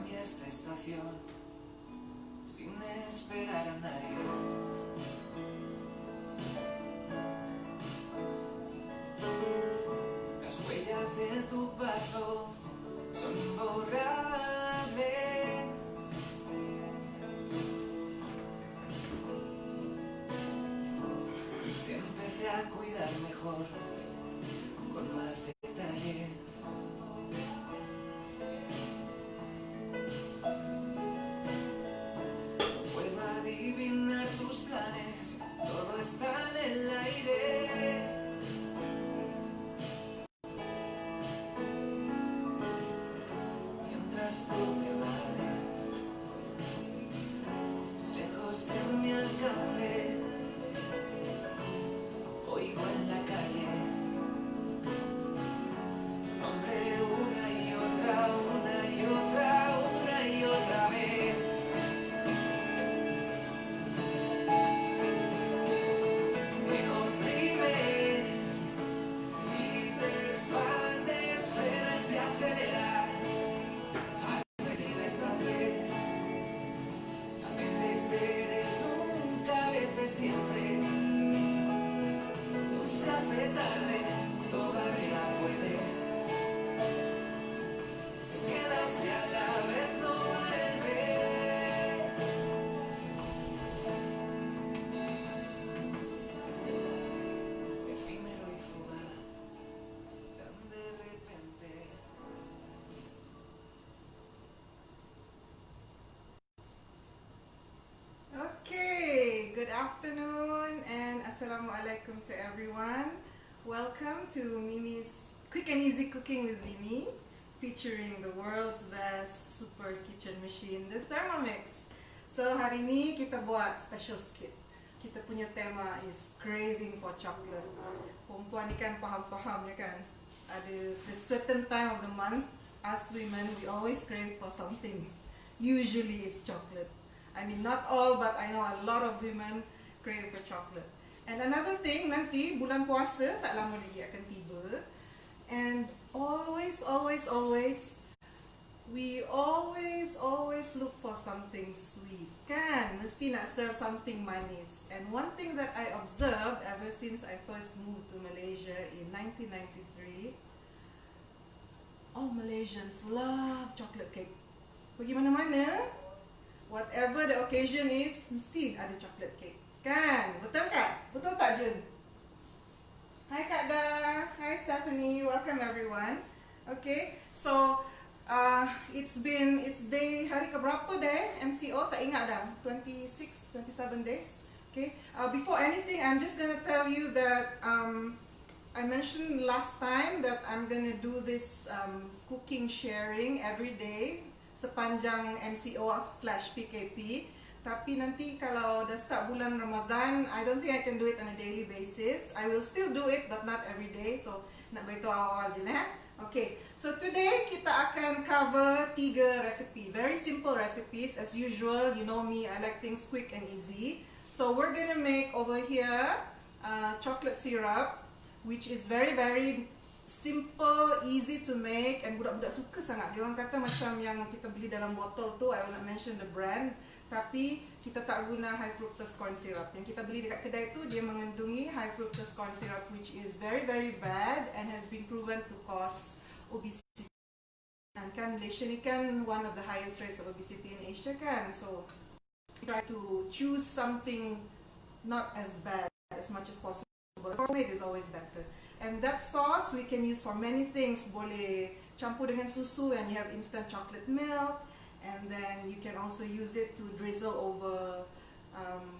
cambia esta estación sin esperar a nadie. Las huellas de tu paso son imborrables. Te empecé a cuidar mejor, con más detalle. Puedo adivinar tus planes, todo está en el aire. Mientras tú te vas, lejos de mi alcance, oigo en la calle, nombre una y otra, una y otra, una y otra vez. Te comprimes y te expandes, frenas y aceleras, haces y deshaces, a veces eres nunca, a veces siempre. Se hace tarde, todavía puede. Te quedas y a la vez no vuelves. Efímero y fugaz, tan de repente. Okay, good afternoon and assalamualaikum to everyone. Welcome to Mimi's Quick and Easy Cooking with Mimi, featuring the world's best super kitchen machine, the Thermomix. So hari ni kita buat special skit. Kita punya tema is craving for chocolate. Perempuan ni kan faham-faham ya kan. Ada a certain time of the month, us women we always crave for something. Usually it's chocolate. I mean not all, but I know a lot of women crave for chocolate. And another thing, nanti bulan puasa tak lama lagi akan tiba. And always we always look for something sweet. Kan? Mesti nak serve something manis. And one thing that I observed ever since I first moved to Malaysia in 1993, all Malaysians love chocolate cake. Pergi mana-mana, whatever the occasion is, mesti ada chocolate cake. Kan? Betul tak? Betul tak, Jun? Hi Kak Da. Hi Stephanie. Welcome everyone. Okay, so it's day hari keberapa dah? MCO tak ingat dah. 26, 27 days. Okay. Before anything, I'm just gonna tell you that I mentioned last time that I'm gonna do this cooking sharing every day sepanjang MCO/PKP. Tapi nanti kalau dah start bulan Ramadan, I don't think I can do it on a daily basis. I will still do it, but not every day. So nak beritahu awal je lah. Okay, so today kita akan cover 3 recipe, very simple recipes as usual. You know me, I like things quick and easy. So we're gonna make over here chocolate syrup, which is very simple, easy to make, and budak-budak suka sangat. Dia orang kata macam yang kita beli dalam botol tu, I will not mention the brand, tapi kita tak guna high fructose corn syrup. Yang kita beli dekat kedai tu dia mengandungi high fructose corn syrup, which is very bad and has been proven to cause obesity. And kan Malaysia ni kan one of the highest rates of obesity in Asia kan, so try to choose something not as bad as much as possible. Homemade is always better. And that sauce we can use for many things. Boleh campur dengan susu and you have instant chocolate milk. And then you can also use it to drizzle over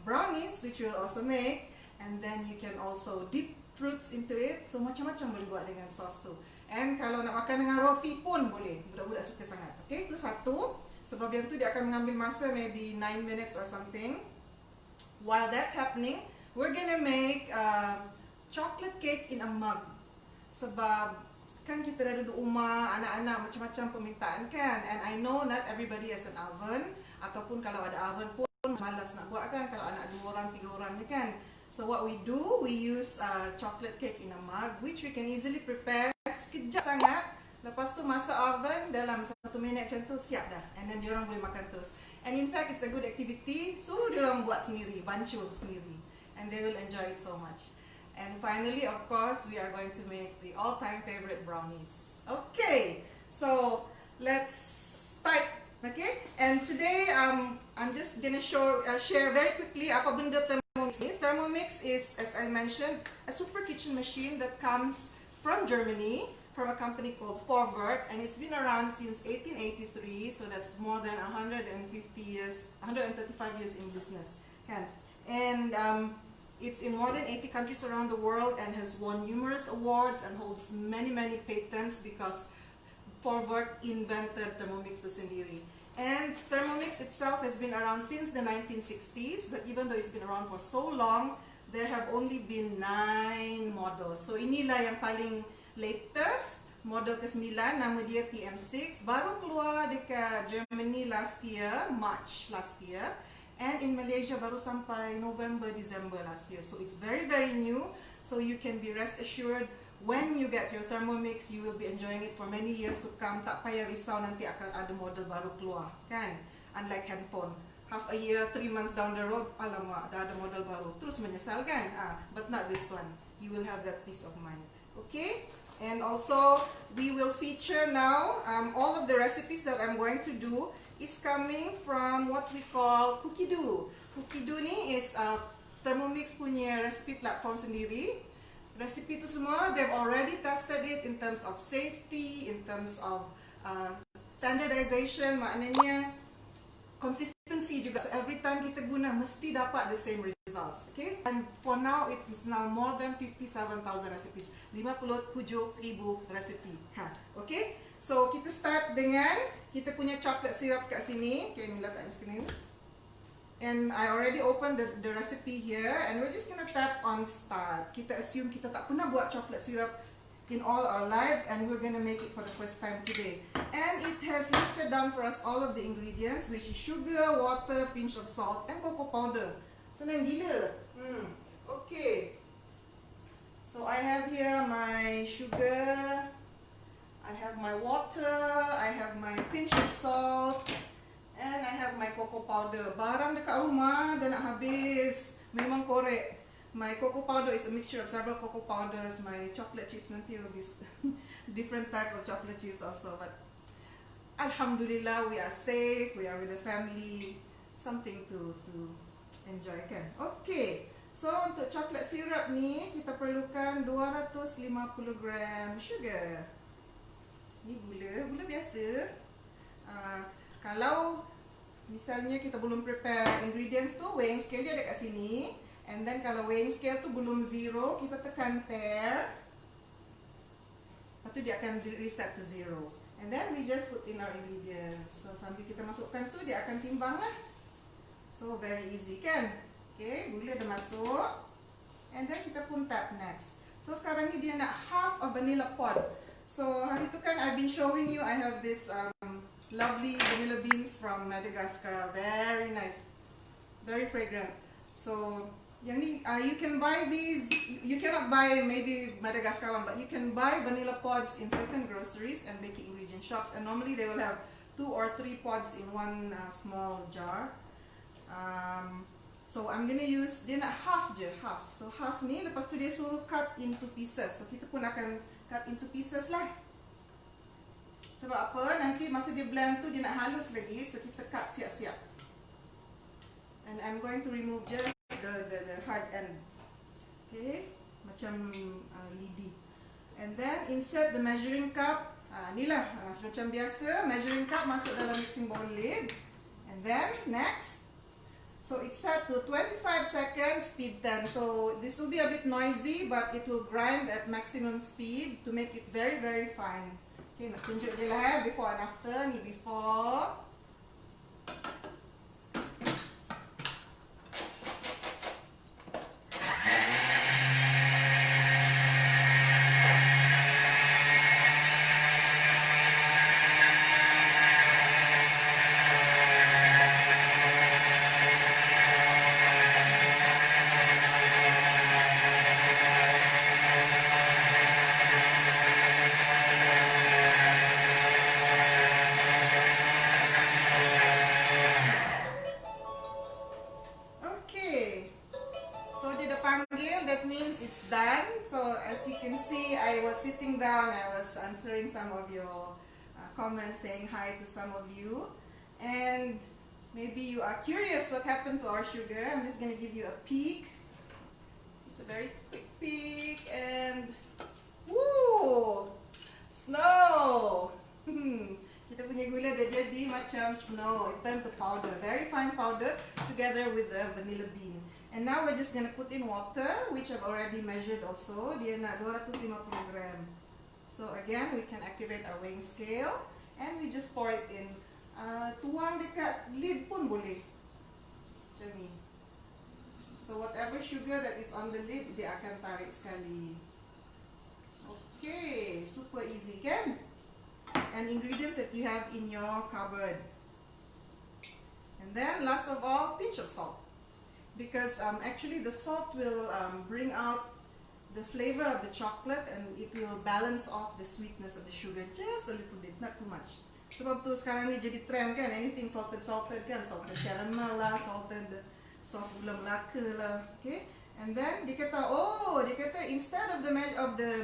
brownies, which we'll also make. And then you can also dip fruits into it. So macam-macam boleh buat dengan sauce tu. And kalau nak makan dengan roti pun boleh. Budak-budak suka sangat. Okay, itu satu. Sebab yang tu dia akan mengambil masa maybe 9 minutes or something. While that's happening, we're gonna make chocolate cake in a mug. Sebab kan kita dah duduk rumah, anak-anak macam-macam permintaan kan. And I know not everybody has an oven. Ataupun kalau ada oven pun malas nak buat kan. Kalau anak 2 orang, 3 orang ni kan. So what we do, we use chocolate cake in a mug, which we can easily prepare sekejap sangat. Lepas tu masak oven dalam 1 minit macam tu siap dah. And then diorang boleh makan terus. And in fact it's a good activity. Suruh diorang buat sendiri, bancuh sendiri. And they will enjoy it so much. And finally, of course, we are going to make the all-time favorite brownies. Okay, so let's start. Okay, and today I'm just gonna share very quickly apa benda Thermomix ni. Thermomix is, as I mentioned, a super kitchen machine that comes from Germany, from a company called Vorwerk, and it's been around since 1883, so that's more than 150 years, 135 years in business. And it's in more than 80 countries around the world and has won numerous awards and holds many patents because Vorwerk invented Thermomix tu sendiri. And Thermomix itself has been around since the 1960s, but even though it's been around for so long, there have only been 9 models. So inilah yang paling latest, model ke-9, nama dia TM6, baru keluar dekat Germany last year, March last year, and in Malaysia baru sampai November, December last year. So it's very new, so you can be rest assured when you get your Thermomix, you will be enjoying it for many years to come. Tak payah risau nanti akan ada model baru keluar, kan? Unlike handphone, half a year, 3 months down the road, alamak, dah ada model baru, terus menyesal, kan? But not this one. You will have that peace of mind. Okay? And also, we will feature now all of the recipes that I'm going to do is coming from what we call Cookie Do. Cookie Do ni is Thermomix punya recipe platform sendiri. Resipi tu semua, they've already tested it in terms of safety, in terms of standardization, maknanya consistency juga. So every time kita guna, mesti dapat the same results. Okay? And for now, it is now more than 57,000 recipes. 57,000 resipi. Okay? So kita start dengan, kita punya chocolate syrup kat sini. Okay, Mila tak screen. And I already opened the recipe here, and we're just gonna tap on start. Kita assume kita tak pernah buat chocolate syrup in all our lives, and we're gonna make it for the first time today. And it has listed down for us all of the ingredients, which is sugar, water, pinch of salt, and cocoa powder. Senang gila. Okay. So I have here my sugar, I have my water, I have my pinch of salt, and I have my cocoa powder. Barang dekat rumah dah nak habis. Memang korek. My cocoa powder is a mixture of several cocoa powders. My chocolate chips nanti will be different types of chocolate chips also. But Alhamdulillah, we are safe. We are with the family. Something to enjoy, kan? Okay. So untuk chocolate syrup ni, kita perlukan 250 gram sugar. Ni gula biasa. Kalau misalnya kita belum prepare ingredients tu, weighing scale dia ada kat sini. And then kalau weighing scale tu belum 0, kita tekan tear. Lepas tu dia akan reset to 0. And then we just put in our ingredients. So sambil kita masukkan tu, dia akan timbang lah. So very easy, kan? Okay, gula dah masuk. And then kita pun tap next. So sekarang ni dia nak half a vanilla pod. So hari tu kan I've been showing you, I have this lovely vanilla beans from Madagascar. Very nice, very fragrant. So yang ni, you can buy these. You cannot buy maybe Madagascar one, but you can buy vanilla pods in certain groceries and baking ingredient shops. And normally they will have 2 or 3 pods in one small jar. So I'm gonna use, dia nak half je, half. So half ni, lepas tu dia suruh cut into pieces. So kita pun akan cut into pieces lah. Sebab apa? Nanti masa dia blend tu dia nak halus lagi, so kita cut siap-siap. And I'm going to remove just the hard end. Okay, macam lidi. And then insert the measuring cup. Ni lah, macam biasa, measuring cup masuk dalam mixing bowl lid. And then next, so it's set to 25 seconds, speed 10. So this will be a bit noisy, but it will grind at maximum speed to make it very fine. Okay, nak tunjuk je lah before and after. Ni before. Maybe I was sitting down, I was answering some of your comments, saying hi to some of you, and maybe you are curious what happened to our sugar. I'm just going to give you a peek. Just a very quick peek, and woo! Snow! Kita punya gula dah jadi macam snow. It turned to powder, very fine powder, together with the vanilla bean. And now we're just going to put in water, which I've already measured also. Dia nak 250 gram. So again, we can activate our weighing scale, and we just pour it in. Tuang dekat lid pun boleh. Macam ni. So whatever sugar that is on the lid, dia akan tarik sekali. Okay, super easy kan? And ingredients that you have in your cupboard. And then last of all, pinch of salt. Because actually the salt will bring out the flavor of the chocolate, and it will balance off the sweetness of the sugar just a little bit, not too much. Sebab tu sekarang ni jadi trend kan, anything salted kan, salted caramel lah, salted sauce gula melaka lah, okay? And then dia kata instead of the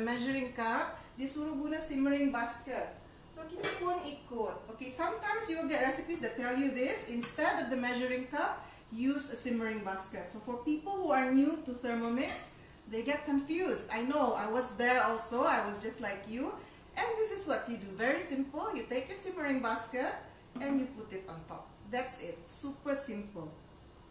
measuring cup, dia suruh guna simmering basket. So kita pun ikut. Okay, sometimes you will get recipes that tell you this, instead of the measuring cup, use a simmering basket. So for people who are new to Thermomix, they get confused. I know, I was there also, I was just like you. And this is what you do, very simple. You take your simmering basket and you put it on top. That's it, super simple.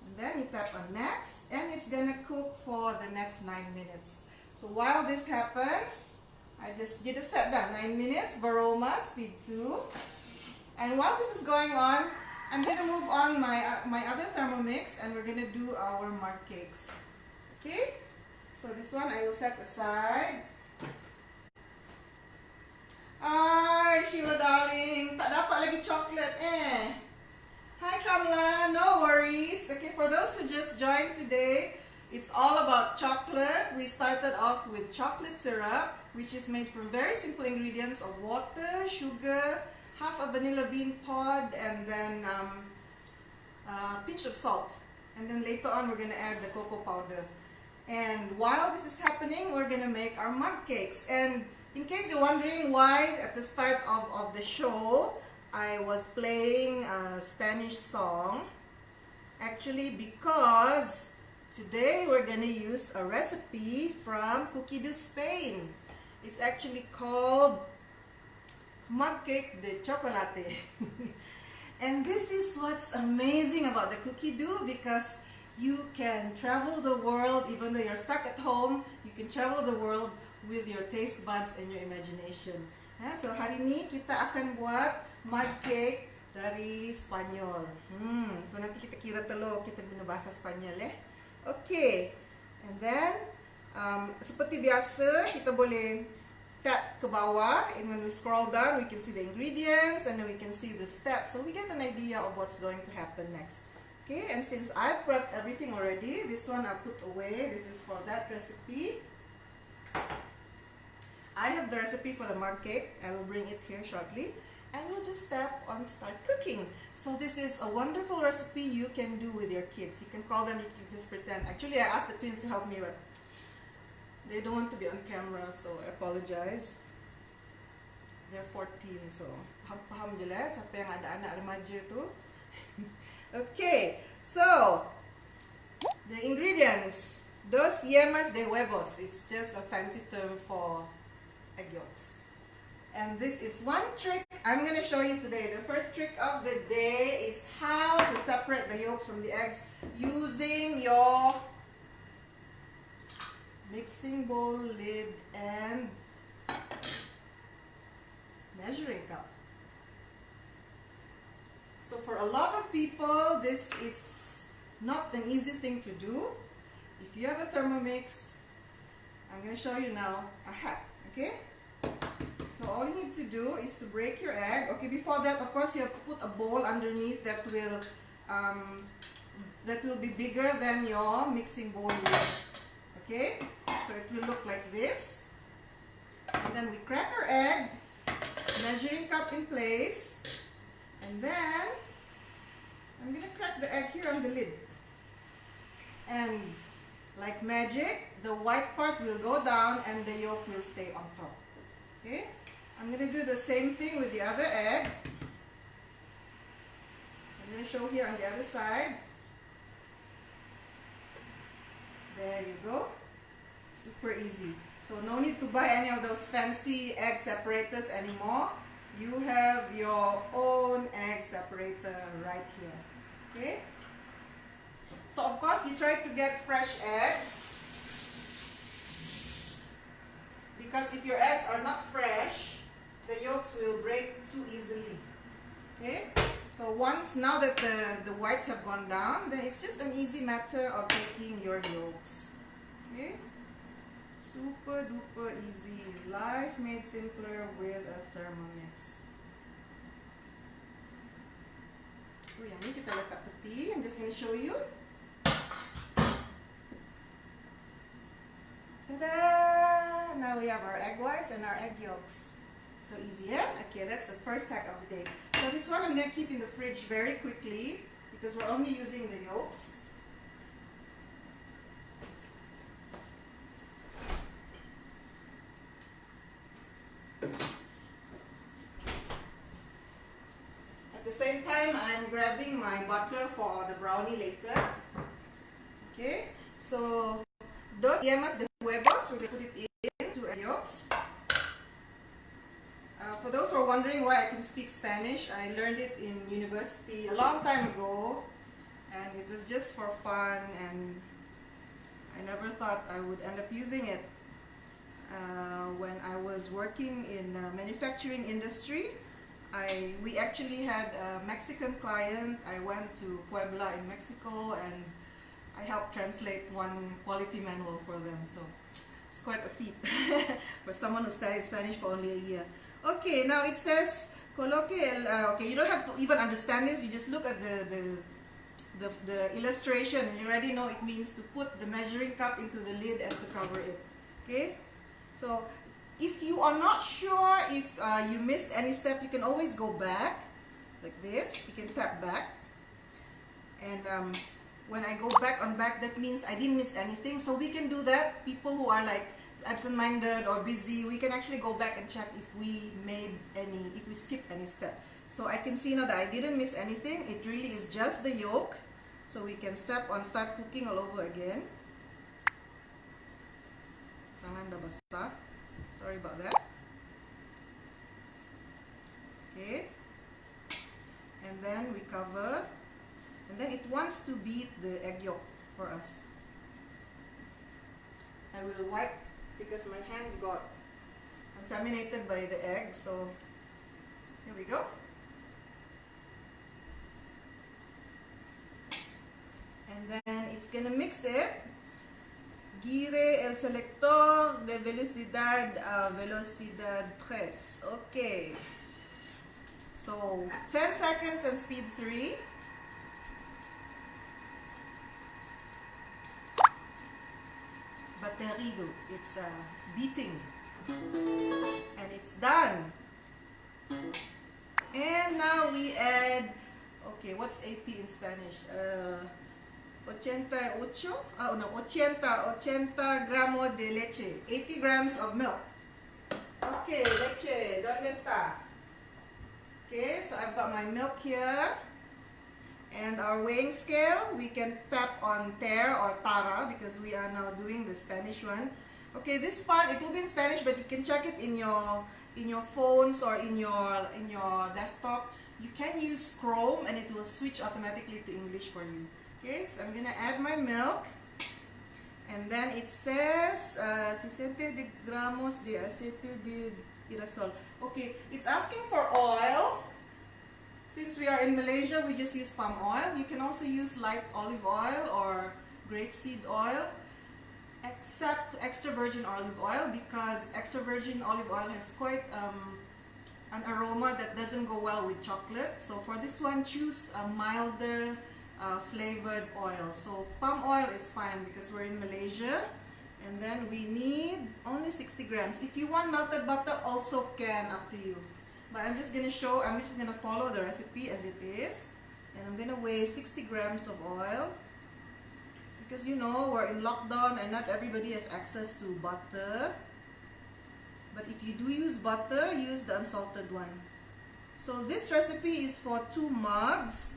And then you tap on next, and it's gonna cook for the next 9 minutes. So while this happens, I just did a set down, 9 minutes, Varoma, speed 2. And while this is going on, I'm going to move on my other Thermomix, and we're going to do our mud cakes. Okay? So this one I will set aside. Hi, Sheila darling. Tak dapat lagi chocolate eh. Hi Kamla, no worries. Okay, for those who just joined today, it's all about chocolate. We started off with chocolate syrup, which is made from very simple ingredients of water, sugar, half a vanilla bean pod, and then a pinch of salt. And then later on, we're going to add the cocoa powder. And while this is happening, we're going to make our mug cakes. And in case you're wondering why at the start of the show, I was playing a Spanish song, actually because today we're going to use a recipe from Cookie Dough Spain. It's actually called mug cake de chocolate. And this is what's amazing about the cookie dough, because you can travel the world. Even though you're stuck at home, you can travel the world with your taste buds and your imagination. So hari ni kita akan buat mug cake dari Spanyol. So nanti kita kira telur, kita guna bahasa Spanyol Okay. And then seperti biasa, kita boleh tap ke bawah, and when we scroll down, we can see the ingredients, and then we can see the steps, so we get an idea of what's going to happen next. Okay, and since I've prepped everything already, this one I'll put away. This is for that recipe. I have the recipe for the mug cake. I will bring it here shortly, and we'll just tap on start cooking. So this is a wonderful recipe you can do with your kids. You can call them, you can just pretend. Actually, I asked the twins to help me, but they don't want to be on camera, so I apologize. They're 14, so paham je lah siapa yang ada anak remaja tu. Okay, so the ingredients. Dos yemas de huevos. It's just a fancy term for egg yolks. And this is one trick I'm going to show you today. The first trick of the day is how to separate the yolks from the eggs using your mixing bowl lid and measuring cup. So for a lot of people, this is not an easy thing to do. If you have a Thermomix, I'm going to show you now a hack, okay? So all you need to do is to break your egg. Okay, before that, of course, you have to put a bowl underneath that will be bigger than your mixing bowl lid. Okay, so it will look like this. And then we crack our egg, measuring cup in place, and then I'm going to crack the egg here on the lid. And Like magic, the white part will go down and the yolk will stay on top. Okay, I'm going to do the same thing with the other egg. So I'm going to show here on the other side. There you go. Super easy. So no need to buy any of those fancy egg separators anymore. You have your own egg separator right here. Okay? So of course you try to get fresh eggs, because if your eggs are not fresh, the yolks will break too easily. Okay? So now that the whites have gone down, then it's just an easy matter of taking your yolks. Okay? Super duper easy. Life made simpler with a Thermomix. Oh, yang ni kita letak tepi. I'm just going to show you. Ta-da! Now we have our egg whites and our egg yolks. So easy, yeah? Okay, that's the first hack of the day. So this one I'm going to keep in the fridge very quickly because we're only using the yolks. At the same time, I'm grabbing my butter for the brownie later. Okay, so dos yemas de huevos, we're going to put it into egg yolks. For those who are wondering why I can speak Spanish, I learned it in university a long time ago, and it was just for fun, and I never thought I would end up using it. When I was working in the manufacturing industry, we actually had a Mexican client. I went to Puebla in Mexico and I helped translate one quality manual for them. So it's quite a feat for someone who studied Spanish for only a year. Okay, now it says coloque okay, you don't have to even understand this. You just look at the illustration and you already know it means to put the measuring cup into the lid and to cover it. Okay, so if you are not sure if you missed any step, you can always go back like this. You can tap back, and when I go back on back, that means I didn't miss anything. So we can do that. People who are like absent-minded or busy, we can actually go back and check if we skipped any step. So I can see now that I didn't miss anything. It really is just the yolk. So we can start cooking all over again. Tangan dah basah. Sorry about that. Okay. And then we cover. And then it wants to beat the egg yolk for us. I will wipe because my hands got contaminated by the egg. So here we go. And then it's gonna mix it. Gire el selector de velocidad a velocidad 3. Okay. So 10 seconds and speed 3. Baterido. It's beating. And it's done. And now we add, okay, what's 80 in Spanish? 88, 80 gramos de leche. 80 grams of milk. Okay, leche, ¿dónde está? Okay, so I've got my milk here. And our weighing scale, we can tap on ter or tara because we are now doing the Spanish one. Okay, this part, it will be in Spanish, but you can check it in your phones or in your desktop. You can use Chrome and it will switch automatically to English for you. Okay, so I'm gonna add my milk, and then it says 60 gramos de aceite de girasol. Okay, it's asking for oil. Since we are in Malaysia, we just use palm oil. You can also use light olive oil or grapeseed oil, except extra virgin olive oil, because extra virgin olive oil has quite an aroma that doesn't go well with chocolate. So for this one, choose a milder flavored oil. So palm oil is fine because we're in Malaysia. And then we need only 60 grams. If you want melted butter, also can, up to you. But I'm just gonna follow the recipe as it is. And I'm gonna weigh 60 grams of oil. You because you know we're in lockdown and not everybody has access to butter. But if you do use butter, use the unsalted one. So this recipe is for 2 mugs.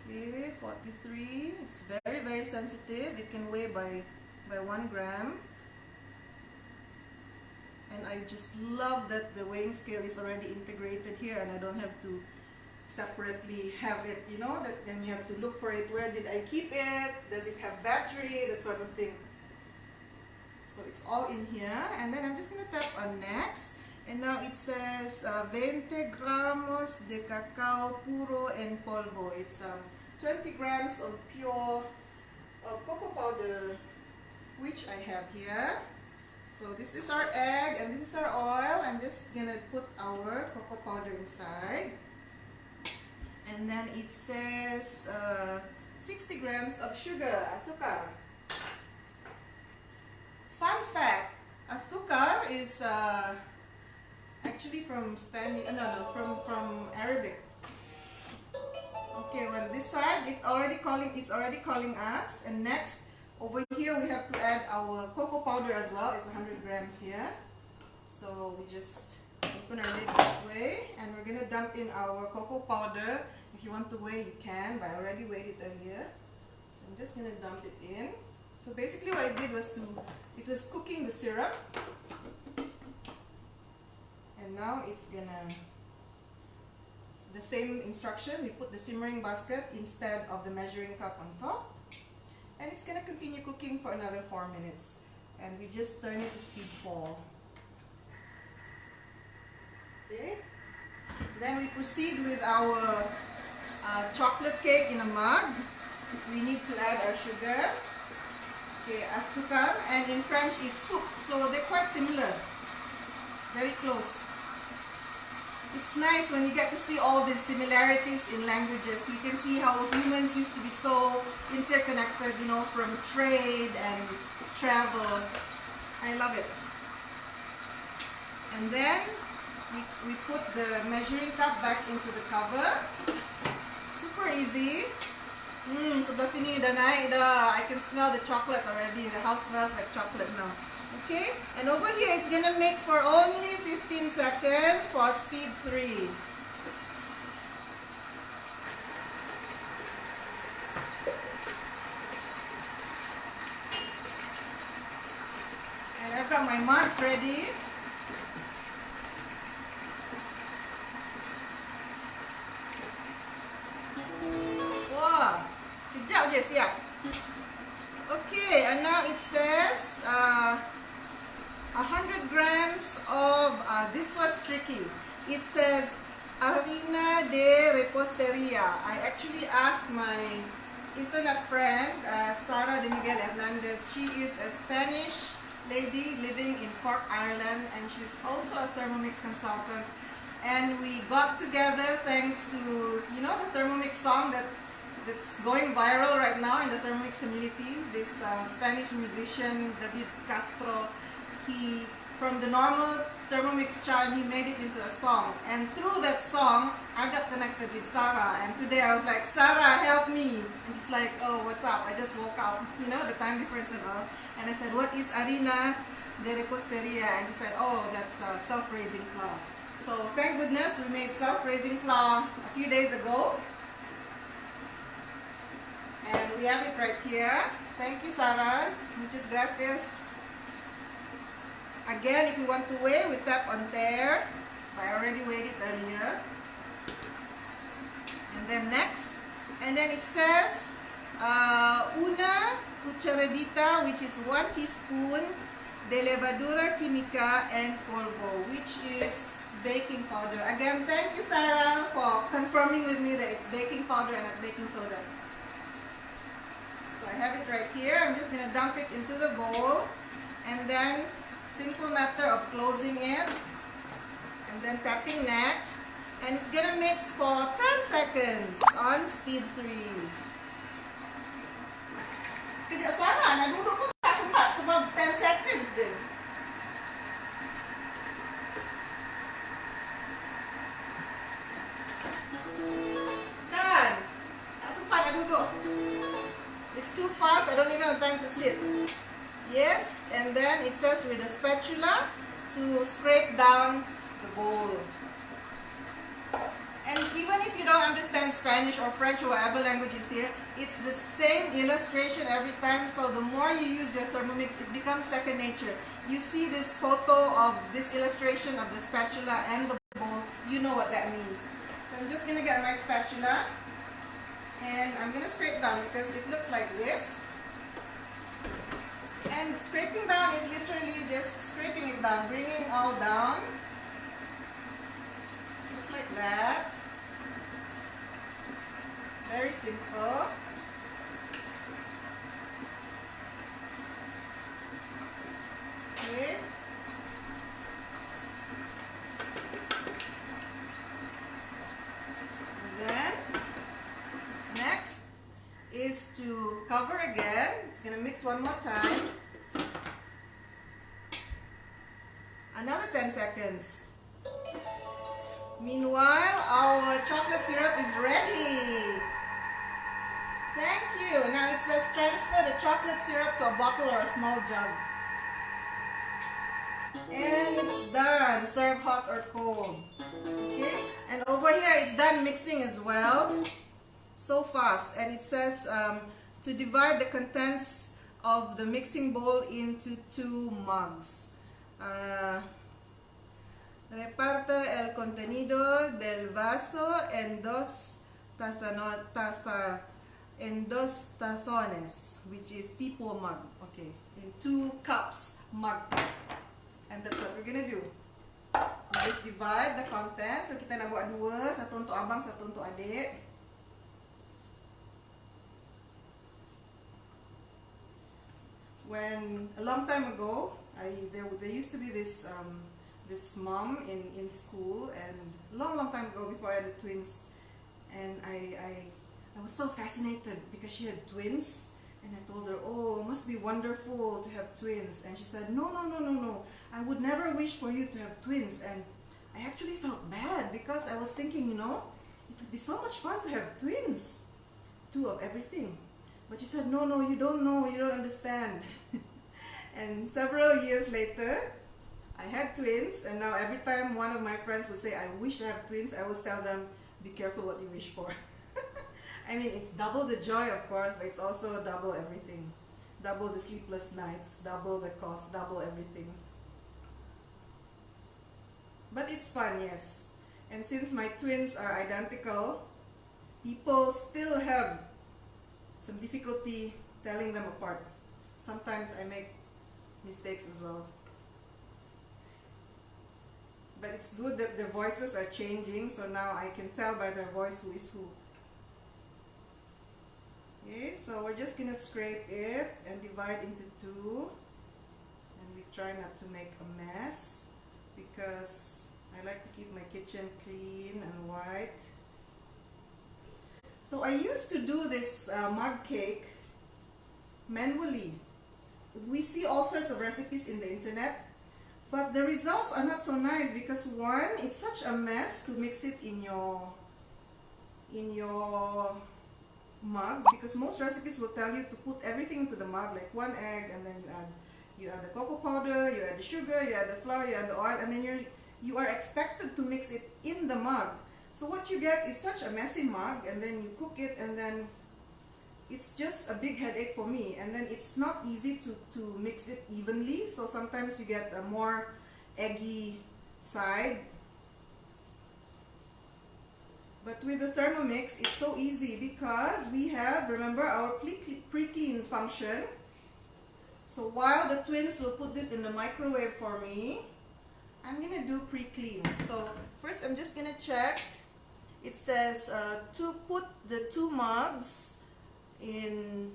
Okay, 43. It's very, very sensitive. It can weigh by 1 gram. And I just love that the weighing scale is already integrated here and I don't have to separately have it, you know, that then you have to look for it. Where did I keep it? Does it have battery? That sort of thing. So it's all in here. And then I'm just going to tap on next. And now it says 20 gramos de cacao puro en polvo. It's 20 grams of pure cocoa powder, which I have here. So this is our egg and this is our oil. I'm just gonna put our cocoa powder inside. And then it says 60 grams of sugar, azúcar. Fun fact, azúcar is actually from Spanish, from Arabic. Okay, well this side it's already calling us, and next over here we have to add our cocoa powder as well. It's 100 grams here. So we just open our lid this way and we're gonna dump in our cocoa powder. If you want to weigh, you can, but I already weighed it earlier. So I'm just gonna dump it in. So basically what I did was it was cooking the syrup. And now it's gonna, the same instruction, we put the simmering basket instead of the measuring cup on top. And it's gonna continue cooking for another 4 minutes. And we just turn it to speed 4. Okay. Then we proceed with our chocolate cake in a mug. We need to add our sugar. Okay, azúcar, and in French is soup. So they're quite similar. Very close. It's nice when you get to see all these similarities in languages. You can see how humans used to be so interconnected, you know, from trade and travel. I love it. And then we put the measuring cup back into the cover. Super easy. Sebelah sini dah naik dah. I can smell the chocolate already. The house smells like chocolate now. Okay, and over here it's gonna mix for only 15 seconds for speed 3. And I've got my mugs ready. Wow, sekejap je siap. Okay, and now it says 100 grams of, this was tricky. It says harina de reposteria. I actually asked my internet friend, Sara de Miguel Hernandez. She is a Spanish lady living in Cork, Ireland, and she's also a Thermomix consultant. And we got together thanks to, you know, the Thermomix song that's going viral right now in the Thermomix community. This Spanish musician, David Castro, he, from the normal Thermomix chime, he made it into a song. And through that song, I got connected with Sarah. And today I was like, Sarah, help me. And she's like, oh, what's up? I just woke up, you know, the time difference and all. And I said, what is harina de reposteria? And she said, oh, that's self-raising flour. So thank goodness we made self-raising flour a few days ago. And we have it right here. Thank you, Sarah. Muchas gracias. Again, if you want to weigh, we tap on there. I already weighed it earlier. And then next. And then it says una cucharadita, which is 1 teaspoon de levadura química en polvo, which is baking powder. Again, thank you, Sarah, for confirming with me that it's baking powder and not baking soda. So I have it right here. I'm just going to dump it into the bowl. And then simple matter of closing it and then tapping next, and it's gonna mix for 10 seconds on speed 3. Sekejap Sarah, nak duduk pun tak sempat sebab 10 seconds je. Kan? Tak sempat slip. Yes, and then it says with a spatula to scrape down the bowl. And even if you don't understand Spanish or French or whatever languages here, it's the same illustration every time. So the more you use your Thermomix, it becomes second nature. You see this photo of this illustration of the spatula and the bowl, you know what that means. So I'm just going to get my spatula and I'm going to scrape down because it looks like this. And scraping down is literally just scraping it down, bringing it all down. Just like that. Very simple. Okay. And then next is to cover again. It's gonna mix one more time. Another 10 seconds. Meanwhile, our chocolate syrup is ready. Thank you. Now it says transfer the chocolate syrup to a bottle or a small jug. And it's done. Serve hot or cold. Okay. And over here it's done mixing as well. So fast. And it says to divide the contents of the mixing bowl into 2 mugs. Reparte el contenido del vaso en dos tazones, which is tipo mug. Okay, in 2 cups mug. And that's what we're gonna do. We just divide the contents. So kita nak buat 2, satu untuk abang, satu untuk adik. When a long time ago, there used to be this this mom in school, and long time ago before I had the twins, and I was so fascinated because she had twins, and I told her, oh, it must be wonderful to have twins, and she said, no, I would never wish for you to have twins. And I actually felt bad because I was thinking, you know, it would be so much fun to have twins, 2 of everything. But she said, no, you don't know, you don't understand. And several years later, I had twins, and now every time one of my friends would say, I wish I have twins, I always tell them, be careful what you wish for. I mean, it's double the joy, of course, but it's also double everything. Double the sleepless nights, double the cost, double everything. But it's fun, yes. And since my twins are identical, people still have some difficulty telling them apart. Sometimes I make mistakes as well. But it's good that their voices are changing, so now I can tell by their voice who is who. Okay, so we're just gonna scrape it and divide into 2. And we try not to make a mess because I like to keep my kitchen clean and white. So I used to do this mug cake manually. We see all sorts of recipes in the internet, but the results are not so nice because one, it's such a mess to mix it in your mug, because most recipes will tell you to put everything into the mug, like 1 egg, and then you add the cocoa powder, you add the sugar, you add the flour, you add the oil, and then you are expected to mix it in the mug. So what you get is such a messy mug, and then you cook it, and then it's just a big headache for me. And then it's not easy to mix it evenly, so sometimes you get a more eggy side. But with the Thermomix, it's so easy because we have, remember, our pre-clean function. So while the twins will put this in the microwave for me, I'm gonna do pre-clean. So first I'm just gonna check. It says to put the 2 mugs in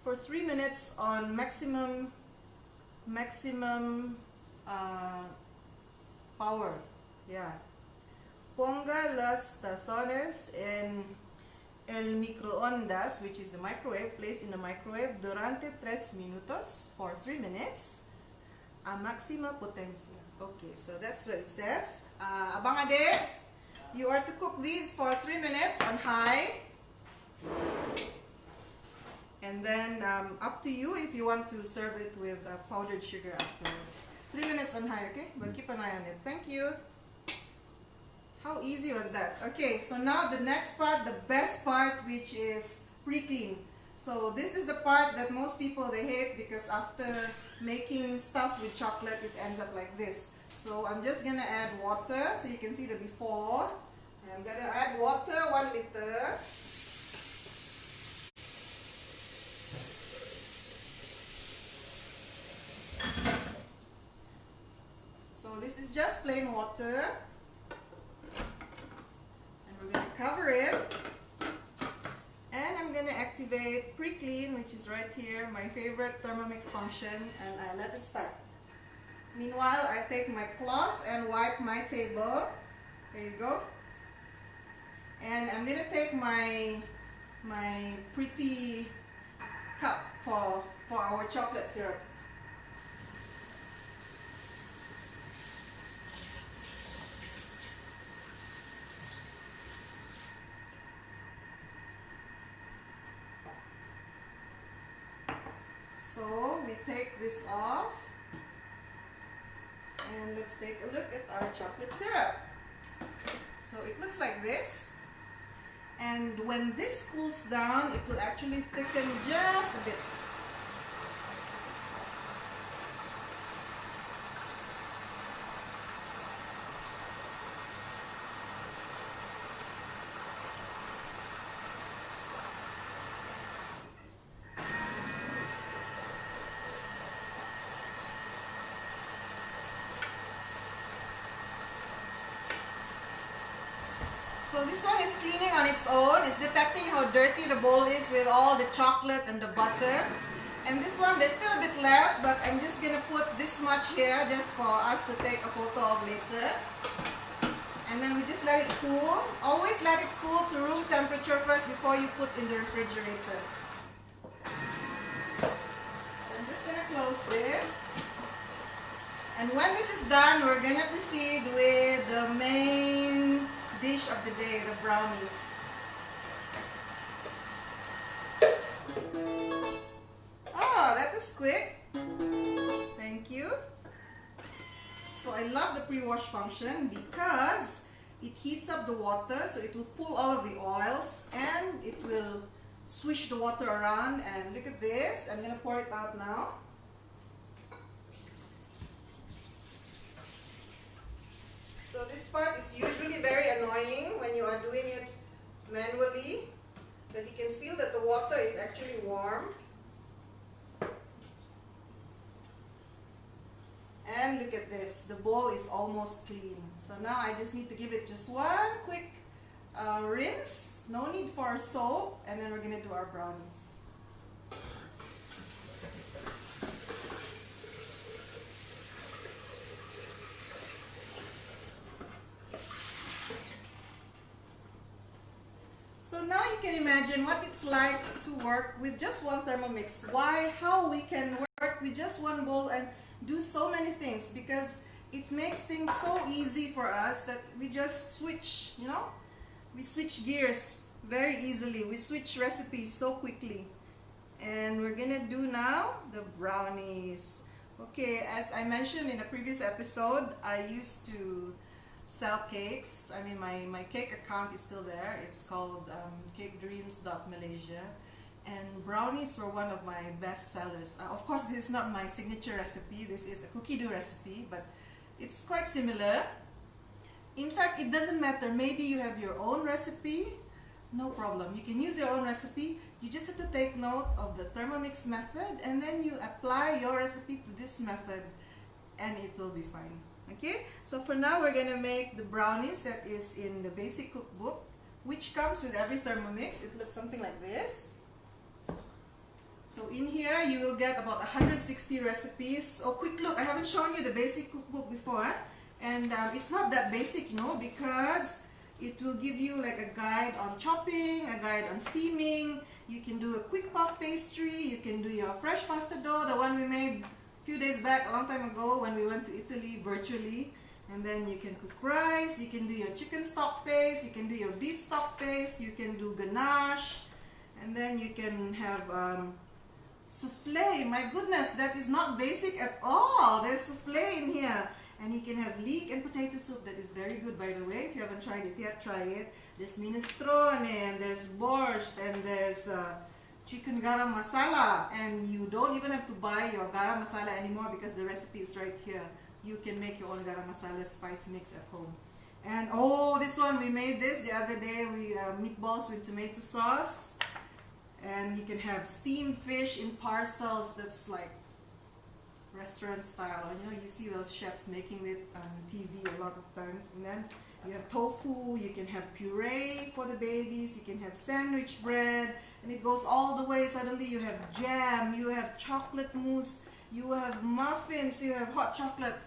for 3 minutes on maximum power. Yeah. Ponga las tazones en el microondas, which is the microwave. Place in the microwave durante 3 minutos, for 3 minutes, a máxima potencia. Okay, so that's what it says. Abang Ade, you are to cook these for 3 minutes on high. And then up to you if you want to serve it with powdered sugar afterwards. 3 minutes on high, okay? But keep an eye on it. Thank you. How easy was that? Okay, so now the next part, the best part, which is pre-clean. So this is the part that most people, they hate, because after making stuff with chocolate, it ends up like this. So I'm just gonna add water so you can see the before. And I'm gonna add water, 1 liter. So this is just plain water. And we're gonna cover it. And I'm gonna activate pre-clean, which is right here, my favorite Thermomix function, and I let it start. Meanwhile, I take my cloth and wipe my table. There you go. And I'm gonna take my pretty cup for our chocolate syrup. So we take this off, and let's take a look at our chocolate syrup. So it looks like this, and when this cools down, it will actually thicken just a bit. So this one is cleaning on its own. It's detecting how dirty the bowl is with all the chocolate and the butter. And this one, there's still a bit left, but I'm just gonna put this much here just for us to take a photo of later. And then we just let it cool. Always let it cool to room temperature first before you put in the refrigerator. So I'm just gonna close this. And when this is done, we're gonna proceed with the main dish of the day, the brownies. Oh, that is quick. Thank you. So I love the pre-wash function because it heats up the water, so it will pull all of the oils and it will swish the water around. And look at this. I'm gonna pour it out now. So this part is usually very annoying when you are doing it manually, that you can feel that the water is actually warm. And look at this, the bowl is almost clean. So now I just need to give it just one quick rinse, no need for soap, and then we're gonna do our brownies. So now you can imagine what it's like to work with just one Thermomix. How we can work with just one bowl and do so many things, because it makes things so easy for us that we just switch, you know? We switch gears very easily. We switch recipes so quickly. And we're gonna do now the brownies. Okay, as I mentioned in a previous episode, I used to sell cakes. I mean, my cake account is still there. It's called cakedreams.malaysia, and brownies were one of my best sellers. Of course, this is not my signature recipe. This is a cookie dough recipe, but it's quite similar. In fact, it doesn't matter. Maybe you have your own recipe, no problem. You can use your own recipe. You just have to take note of the Thermomix method, and then you apply your recipe to this method, and it will be fine. Okay, so for now we're gonna make the brownies that is in the basic cookbook, which comes with every Thermomix. It looks something like this. So in here you will get about 160 recipes. Oh, quick look, I haven't shown you the basic cookbook before, and it's not that basic, you know, because it will give you like a guide on chopping, a guide on steaming. You can do a quick puff pastry, you can do your fresh pasta dough, the one we made few days back, a long time ago, when we went to Italy virtually. And then you can cook rice, you can do your chicken stock paste, you can do your beef stock paste, you can do ganache, And then you can have souffle. My goodness, that is not basic at all. There's souffle in here. And you can have leek and potato soup. That is very good, by the way. If you haven't tried it yet, try it. There's minestrone, and there's borscht, and there's chicken garam masala. And you don't even have to buy your garam masala anymore because the recipe is right here. You can make your own garam masala spice mix at home. And oh, this one, we made this the other day. We meatballs with tomato sauce. And you can have steamed fish in parcels. That's like restaurant style. Or, you know, you see those chefs making it on TV a lot of times. And then you have tofu. You can have puree for the babies. You can have sandwich bread. And it goes all the way. Suddenly you have jam. You have chocolate mousse. You have muffins. You have hot chocolate.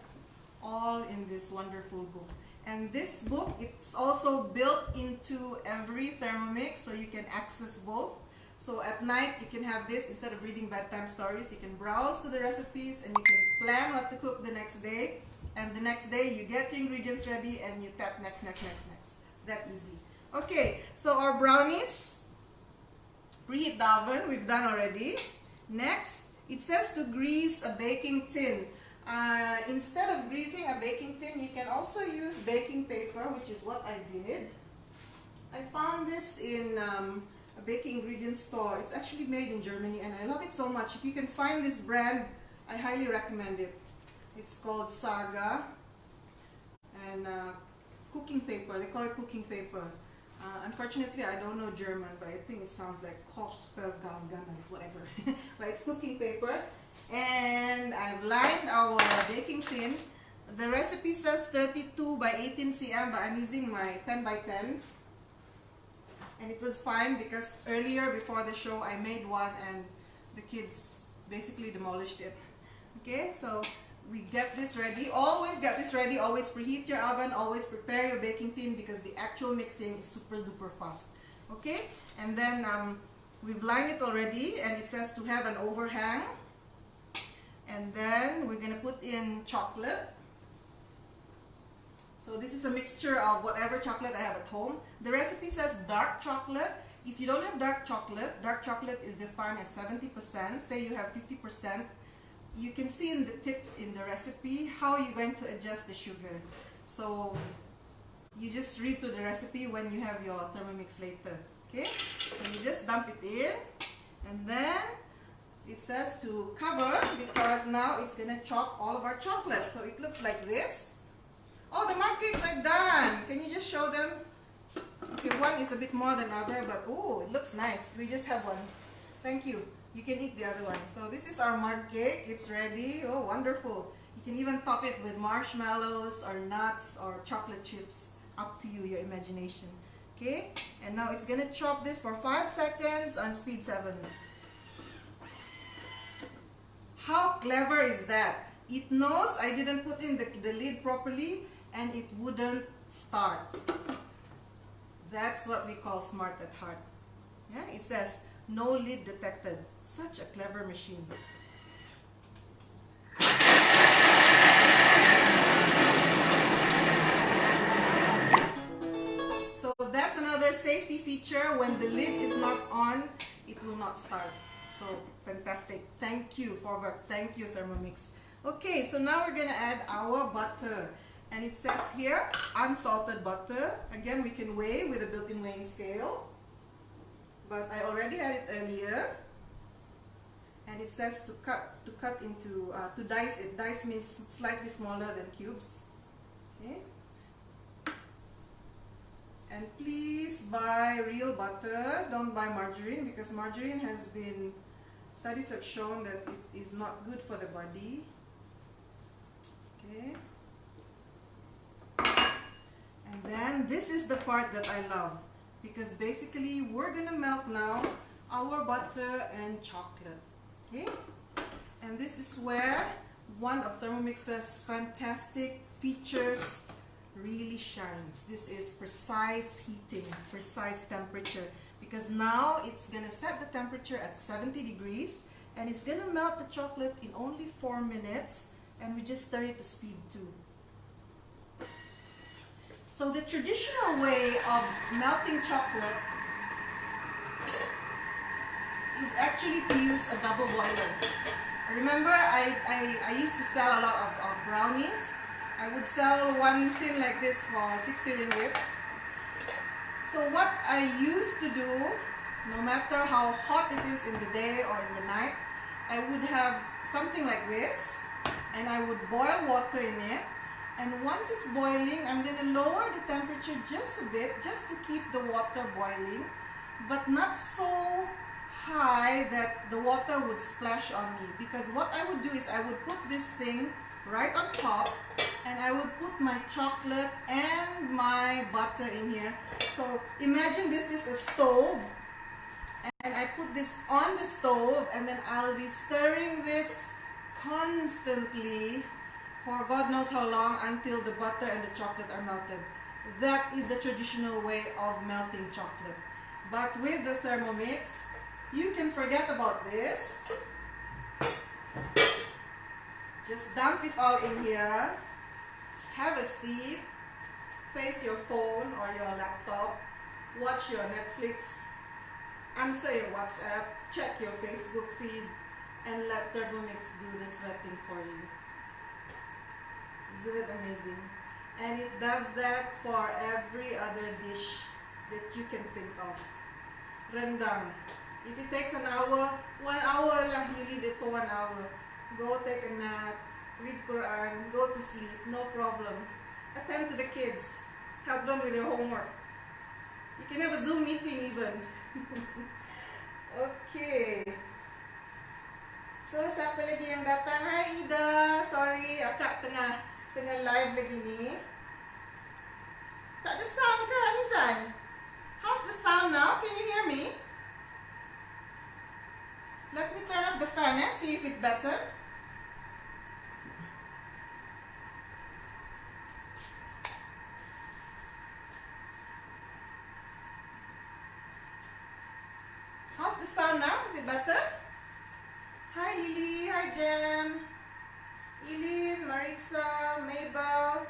All in this wonderful book. And this book, it's also built into every Thermomix, so you can access both. So at night, you can have this. Instead of reading bedtime stories, you can browse to the recipes and you can plan what to cook the next day. And the next day, you get your ingredients ready and you tap next. That easy. Okay, so our brownies, preheat the oven, we've done already. Next, it says to grease a baking tin. Instead of greasing a baking tin, you can also use baking paper, which is what I did. I found this in a baking ingredient store. It's actually made in Germany and I love it so much. If you can find this brand, I highly recommend it. It's called Saga, and cooking paper. They call it cooking paper. Unfortunately, I don't know German, but I think it sounds like Kostpergamen, whatever. But it's cooking paper. And I've lined our baking tin. The recipe says 32 by 18 cm, but I'm using my 10 by 10. And it was fine because earlier before the show I made one and the kids basically demolished it. Okay, so we get this ready. Always get this ready. Always preheat your oven. Always prepare your baking tin because the actual mixing is super duper fast. Okay, and then we've lined it already and it says to have an overhang. And then we're gonna put in chocolate. So this is a mixture of whatever chocolate I have at home. The recipe says dark chocolate. If you don't have dark chocolate is defined as 70%. Say you have 50%. You can see in the tips in the recipe how you're going to adjust the sugar. So you just read through the recipe when you have your Thermomix later. Okay? So you just dump it in and then it says to cover because now it's gonna chop all of our chocolate. So it looks like this. Oh, the mug cakes are done. Can you just show them? Okay, one is a bit more than other, but oh, it looks nice. We just have one. Thank you. You can eat the other one. So this is our mug cake. It's ready. Oh, wonderful. You can even top it with marshmallows or nuts or chocolate chips. Up to you, your imagination. Okay, and now it's gonna chop this for 5 seconds on speed 7. How clever is that? It knows I didn't put in the lid properly and it wouldn't start. That's what we call smart at heart. Yeah, it says no lid detected. Such a clever machine. So that's another safety feature. When the lid is not on, it will not start. So fantastic. Thank you, Forward. Thank you, Thermomix. Okay, so now we're gonna add our butter. And it says here, unsalted butter. Again, we can weigh with a built-in weighing scale. But I already had it earlier. And it says to dice it. Dice means slightly smaller than cubes. Okay. And please buy real butter. Don't buy margarine because margarine has been, studies have shown that it is not good for the body. Okay. And then this is the part that I love because basically we're gonna melt now our butter and chocolate. Okay. And this is where one of Thermomix's fantastic features really shines. This is precise heating, precise temperature, because now it's gonna set the temperature at 70 degrees and it's gonna melt the chocolate in only 4 minutes, and we just turn it to speed 2. So the traditional way of melting chocolate is actually to use a double boiler. Remember, I used to sell a lot of brownies. I would sell one tin like this for 60 ringgit. So what I used to do, no matter how hot it is in the day or in the night, I would have something like this, and I would boil water in it. And once it's boiling, I'm going to lower the temperature just a bit, just to keep the water boiling, but not so high that the water would splash on me. Because what I would do is I would put this thing right on top, and I would put my chocolate and my butter in here. So imagine this is a stove, and I put this on the stove, and then I'll be stirring this constantly for God knows how long, until the butter and the chocolate are melted. That is the traditional way of melting chocolate. But with the Thermomix, you can forget about this. Just dump it all in here. Have a seat. Face your phone or your laptop. Watch your Netflix. Answer your WhatsApp. Check your Facebook feed. And let Thermomix do the sweating for you. Isn't it amazing? And it does that for every other dish that you can think of. Rendang. If it takes an hour, 1 hour lang, you leave it for 1 hour. Go take a nap, read Quran, go to sleep, no problem. Attend to the kids. Help them with their homework. You can have a Zoom meeting even. Okay. So, siapa lagi yang datang? Hi Ida, sorry, akak tengah live lagi ni. Tak ada sound ke, Nizan? How's the sound now? Can you hear me? Let me turn off the fan and see if it's better. How's the sound now? Is it better? Hi Lily, hi Jem, Eileen, Maritza, Mabel.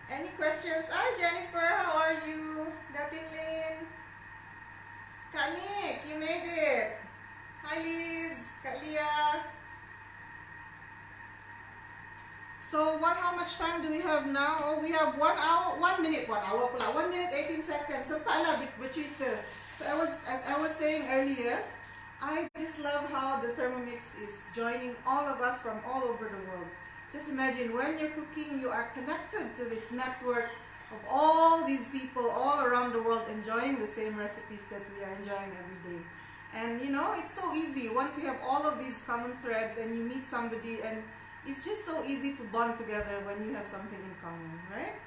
Any questions? Hi Jennifer, how are you? Datin Lin. Kak Nick, you made it. Hi Liz, Kak Leah. So how much time do we have now? Oh, we have 1 hour, 1 minute, 1 hour pula. 1 minute 18 seconds. Sampailah bercerita. So as I was saying earlier, I just love how the Thermomix is joining all of us from all over the world. Just imagine, when you're cooking, you are connected to this network of all these people all around the world enjoying the same recipes that we are enjoying every day. And you know, it's so easy once you have all of these common threads and you meet somebody, and it's just so easy to bond together when you have something in common, right?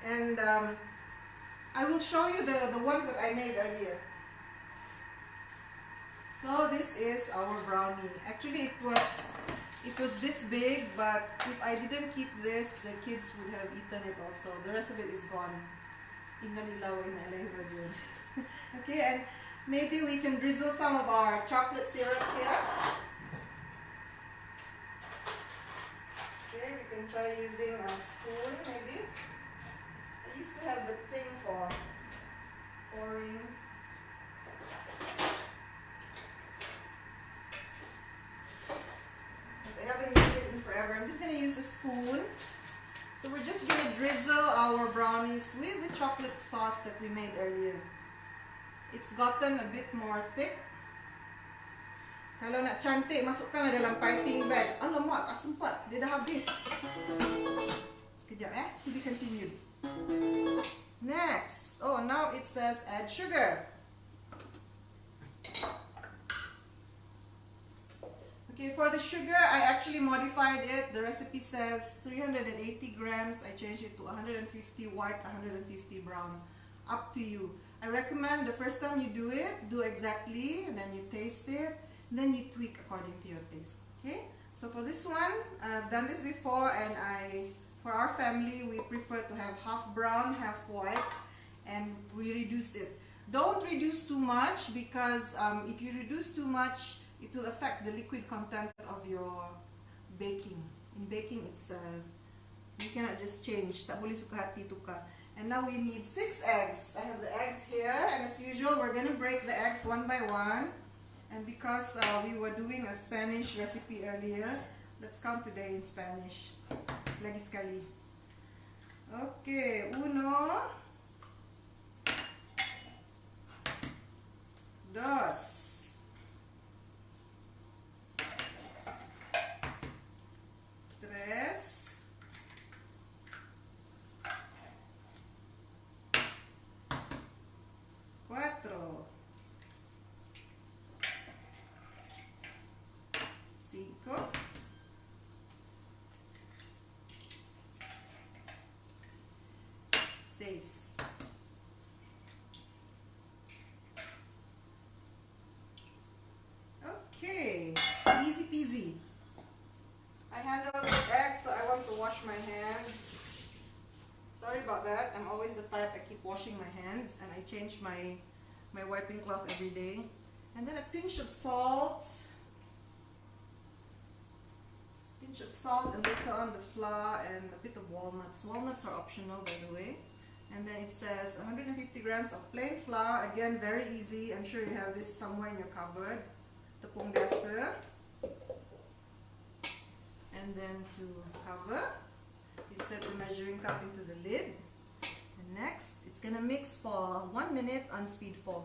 And I will show you the ones that I made earlier. So this is our brownie. Actually, it was this big, but if I didn't keep this, the kids would have eaten it also. The rest of it is gone. Okay, and maybe we can drizzle some of our chocolate syrup here. Okay, we can try using a spoon maybe. I used to have the thing for pouring. I haven't used it in forever. I'm just going to use a spoon. So we're just going to drizzle our brownies with the chocolate sauce that we made earlier. It's gotten a bit more thick. Kalau nak cantik, masukkan dalam piping bag. Alamak, tak sempat. Dia dah habis. Sekejap to be continued. Next. Oh, now it says add sugar. Okay, for the sugar, I actually modified it. The recipe says 380 grams. I changed it to 150 white, 150 brown. Up to you. I recommend the first time you do it, do exactly, and then you taste it, and then you tweak according to your taste. Okay? So for this one, I've done this before, and for our family, we prefer to have half brown, half white, and we reduced it. Don't reduce too much, because if you reduce too much, it will affect the liquid content of your baking. In baking, it's you cannot just change. Tak boleh suka hati tukar. And now we need 6 eggs. I have the eggs here, and as usual, we're gonna break the eggs one by one. And because we were doing a Spanish recipe earlier, let's count today in Spanish. Lagi sekali. Okay, 1, 2, 3, 4, 5, 6. Okay, easy peasy. I handled the egg, so I want to wash my hands. Sorry about that. I'm always the type I keep washing my hands, and I change my wiping cloth every day. And then a pinch of salt. And later on the flour and a bit of walnuts. Walnuts are optional, by the way. And then it says 150 grams of plain flour. Again, very easy. I'm sure you have this somewhere in your cupboard. Tepung biasa. And then to cover, insert the measuring cup into the lid. And next, it's gonna mix for 1 minute on speed 4.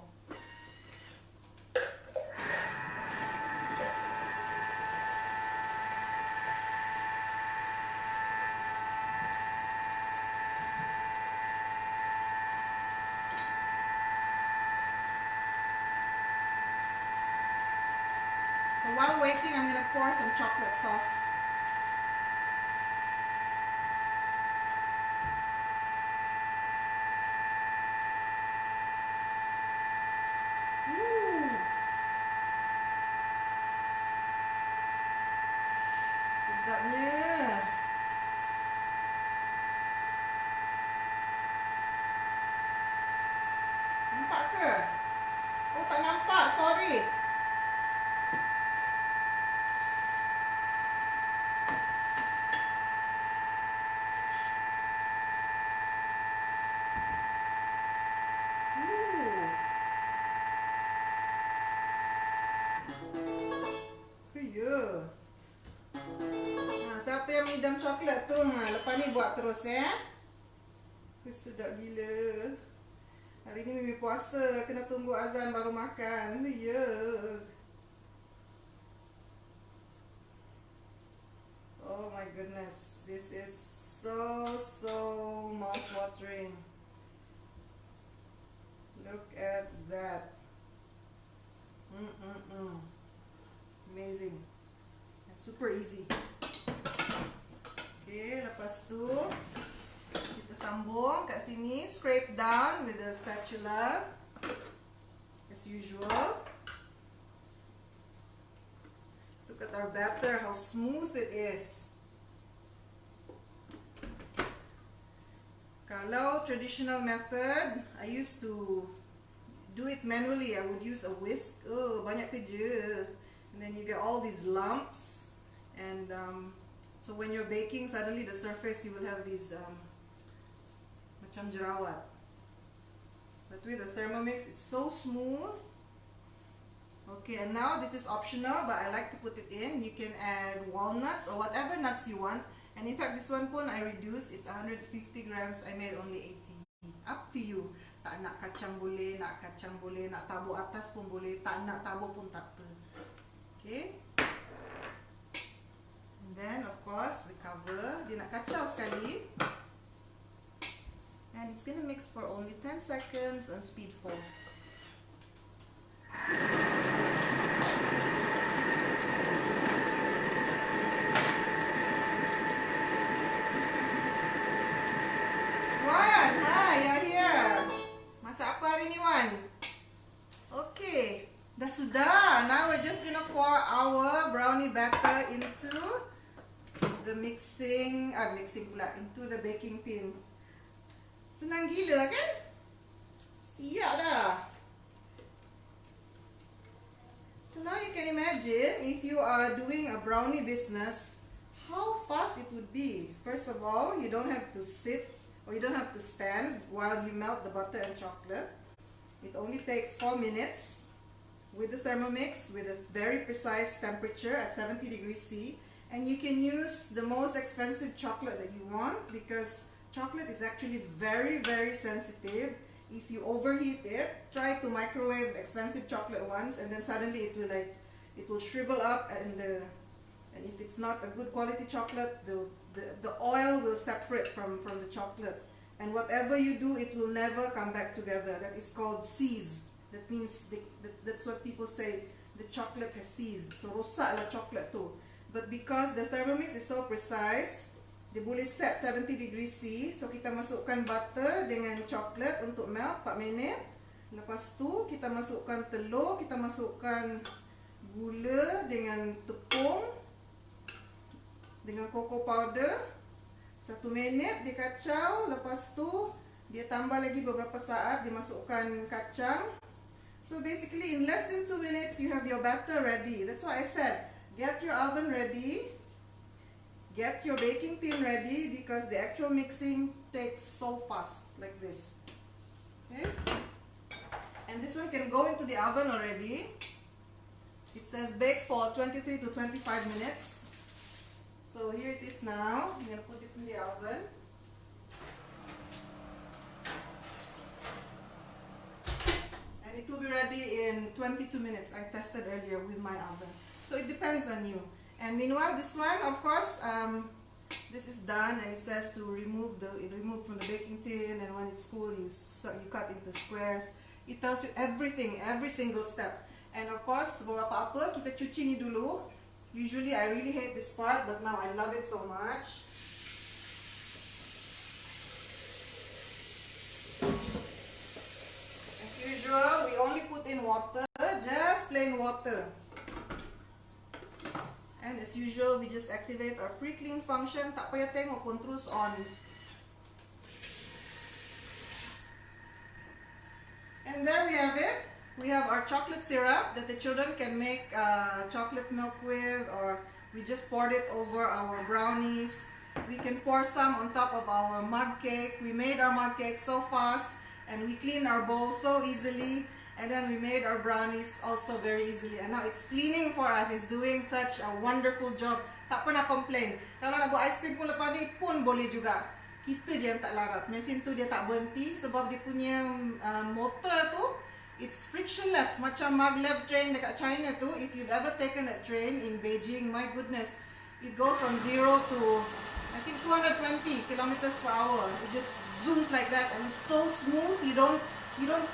So while waiting, I'm gonna pour some chocolate sauce. Sedapnya. Nampak ke? Oh, tak nampak, sorry. Siapa yang idam coklat tu? Lepas ni buat terus ya. Sedap gila. Hari ni Mimi puasa, kena tunggu azan baru makan. Ya. Oh my goodness, this is so mouth-watering. Look at that. Amazing. And super easy. Okay, lepas tu kita sambung kat sini, scrape down with a spatula as usual. Look at our batter, how smooth it is. Kalau traditional method, I used to do it manually. I would use a whisk. Oh, banyak kerja. And then you get all these lumps, and so when you're baking, suddenly the surface you will have these macam jerawat. But with the Thermomix, it's so smooth. Okay, and now this is optional, but I like to put it in. You can add walnuts or whatever nuts you want. And in fact, this one pun I reduced. It's 150 grams. I made only 80. Up to you. Tak nak kacang boleh, nak kacang boleh, nak tabur atas pun boleh, tak nak tabur pun tak apa. Okay. And then of course we cover. Dia nak kacau sekali. And it's gonna mix for only 10 seconds on speed 4. Wan, hi, you're here. Masak apa hari ni, Wan? Okay, dah sudah. Now we're just gonna pour our brownie batter into the mixing pula, into the baking tin. Senang gila kan? Siap dah. So now you can imagine if you are doing a brownie business, how fast it would be. First of all, you don't have to sit or you don't have to stand while you melt the butter and chocolate. It only takes 4 minutes with the Thermomix with a very precise temperature at 70 degrees C. And you can use the most expensive chocolate that you want, because chocolate is actually very, very sensitive. If you overheat it, try to microwave expensive chocolate once, and then suddenly it will shrivel up, and if it's not a good quality chocolate, the oil will separate from the chocolate. And whatever you do, it will never come back together. That is called seize. That means that's what people say, the chocolate has seized. So rosak lah chocolate tu. But because the Thermomix is so precise, dia boleh set 70 degrees C. So kita masukkan butter dengan coklat untuk melt 4 minit. Lepas tu kita masukkan telur, kita masukkan gula dengan tepung, dengan cocoa powder. 1 minit dia kacau. Lepas tu dia tambah lagi beberapa saat, dia masukkan kacang. So basically in less than 2 minutes you have your batter ready. That's why I said, get your oven ready, get your baking tin ready, because the actual mixing takes so fast, like this. Okay? And this one can go into the oven already. It says bake for 23 to 25 minutes. So here it is now. I'm going to put it in the oven. And it will be ready in 22 minutes. I tested earlier with my oven. So it depends on you. And meanwhile, this one, of course, this is done, and it says to remove from the baking tin, and when it's cool, you cut into squares. It tells you everything, every single step. And of course, beberapa apa kita cuci ni dulu. Usually, I really hate this part, but now I love it so much. As usual, we only put in water, just plain water. And as usual, we just activate our pre-clean function. Tak payah tengok pun, terus on. And there we have it. We have our chocolate syrup that the children can make chocolate milk with, or we just poured it over our brownies. We can pour some on top of our mug cake. We made our mug cake so fast, and we cleaned our bowl so easily. And then we made our brownies also very easily. And now it's cleaning for us. It's doing such a wonderful job. Tak pernah complain. Kalau nak buat ice cream pun lepas ni pun boleh juga. Kita je yang tak larat. Mesin tu dia tak berhenti sebab dia punya motor tu, it's frictionless. Macam maglev train dekat China tu. If you've ever taken that train in Beijing, my goodness, it goes from 0 to I think 220 kilometers per hour. It just zooms like that, and it's so smooth. You don't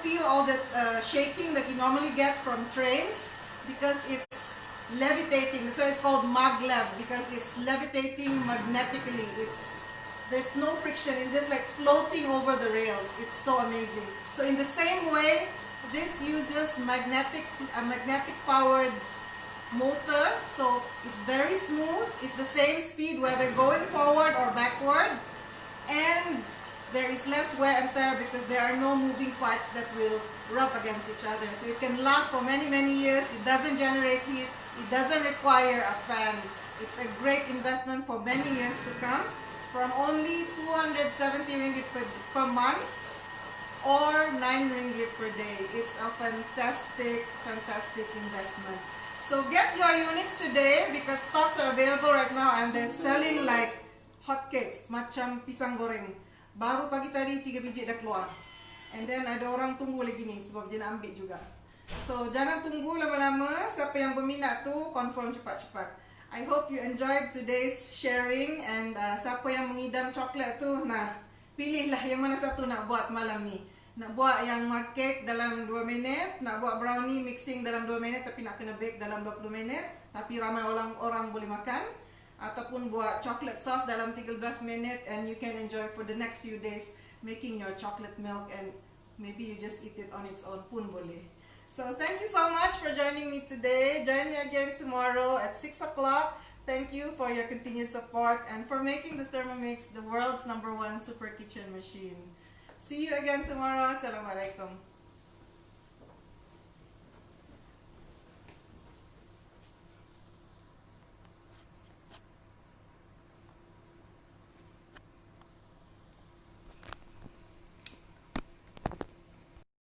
feel all that shaking that you normally get from trains, because it's levitating. So it's called maglev, because it's levitating magnetically. There's no friction. It's just like floating over the rails. It's so amazing. So in the same way, this uses a magnetic powered motor. So it's very smooth. It's the same speed whether going forward or backward, and there is less wear and tear because there are no moving parts that will rub against each other. So it can last for many, many years. It doesn't generate heat. It doesn't require a fan. It's a great investment for many years to come. From only 270 ringgit per month or 9 ringgit per day. It's a fantastic, fantastic investment. So get your units today, because stocks are available right now, and they're selling like hotcakes, macam pisang goreng. Baru pagi tadi 3 biji dah keluar. And then ada orang tunggu lagi ni sebab dia nak ambil juga. So jangan tunggu lama-lama. Siapa yang berminat tu confirm cepat-cepat. I hope you enjoyed today's sharing, and siapa yang mengidam coklat tu, nah, pilihlah yang mana satu nak buat malam ni. Nak buat yang mug cake dalam 2 minit, nak buat brownie mixing dalam 2 minit tapi nak kena bake dalam 20 minit, tapi ramai orang boleh makan. Ataupun buat chocolate sauce dalam 13 minit, and you can enjoy for the next few days making your chocolate milk, and maybe you just eat it on its own pun boleh. So thank you so much for joining me today. Join me again tomorrow at 6 o'clock. Thank you for your continued support and for making the Thermomix the world's #1 super kitchen machine. See you again tomorrow. Assalamualaikum.